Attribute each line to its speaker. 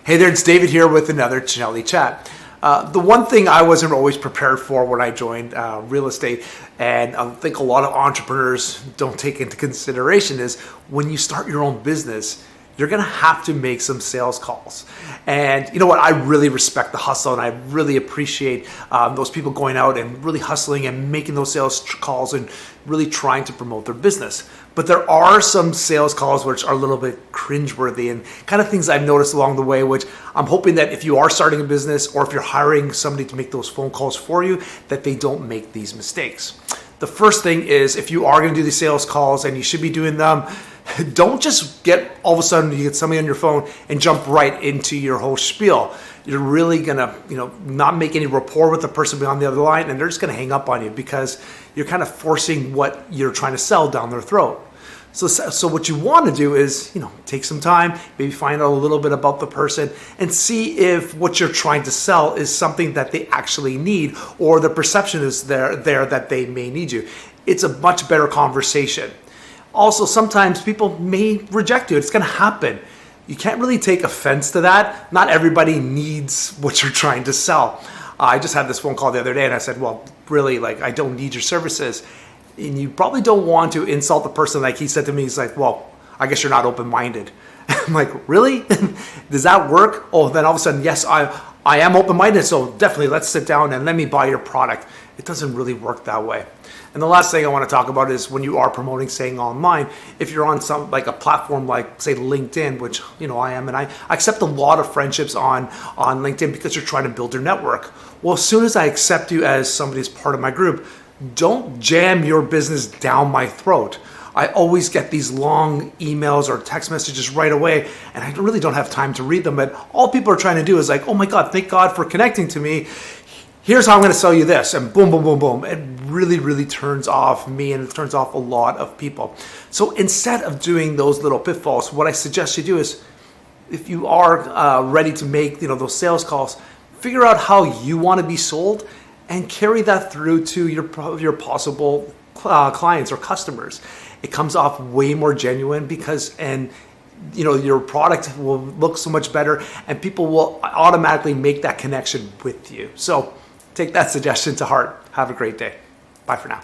Speaker 1: Hey there, it's David here with another Cinelli chat. The one thing I wasn't always prepared for when I joined real estate, and I think a lot of entrepreneurs don't take into consideration, is when you start your own business, you're going to have to make some sales calls. And you know what? I really respect the hustle, and I really appreciate those people going out and really hustling and making those sales calls and really trying to promote their business. But there are some sales calls which are a little bit cringeworthy and kind of things I've noticed along the way, which I'm hoping that if you are starting a business or if you're hiring somebody to make those phone calls for you, that they don't make these mistakes. The first thing is, if you are going to do these sales calls, and you should be doing them, don't just get all of a sudden you get somebody on your phone and jump right into your whole spiel. You're really gonna, not make any rapport with the person on the other line, and they're just gonna hang up on you because you're kind of forcing what you're trying to sell down their throat. So what you want to do is, take some time, maybe find out a little bit about the person and see if what you're trying to sell is something that they actually need, or the perception is there that they may need you. It's a much better conversation. Also, sometimes people may reject you. It's going to happen. You can't really take offense to that. Not everybody needs what you're trying to sell. I just had this phone call the other day and I said, well, really, I don't need your services. And you probably don't want to insult the person. Like he said to me, he's like, well, I guess you're not open-minded. I'm like, really? Does that work? Oh, then all of a sudden, yes, I am open-minded. So definitely let's sit down and let me buy your product. It doesn't really work that way. And the last thing I want to talk about is when you are promoting, saying online, if you're on some like a platform like, say, LinkedIn, which I am, and I accept a lot of friendships on LinkedIn because you're trying to build your network. Well, as soon as I accept you as somebody who's part of my group, don't jam your business down my throat. I always get these long emails or text messages right away, and I really don't have time to read them. But all people are trying to do is like, oh my God, thank God for connecting to me. Here's how I'm going to sell you this, and boom, boom, boom, boom. It really, really turns off me, and it turns off a lot of people. So instead of doing those little pitfalls, what I suggest you do is, if you are ready to make those sales calls, figure out how you want to be sold and carry that through to your possible clients or customers. It comes off way more genuine because your product will look so much better, and people will automatically make that connection with you. So take that suggestion to heart. Have a great day. Bye for now.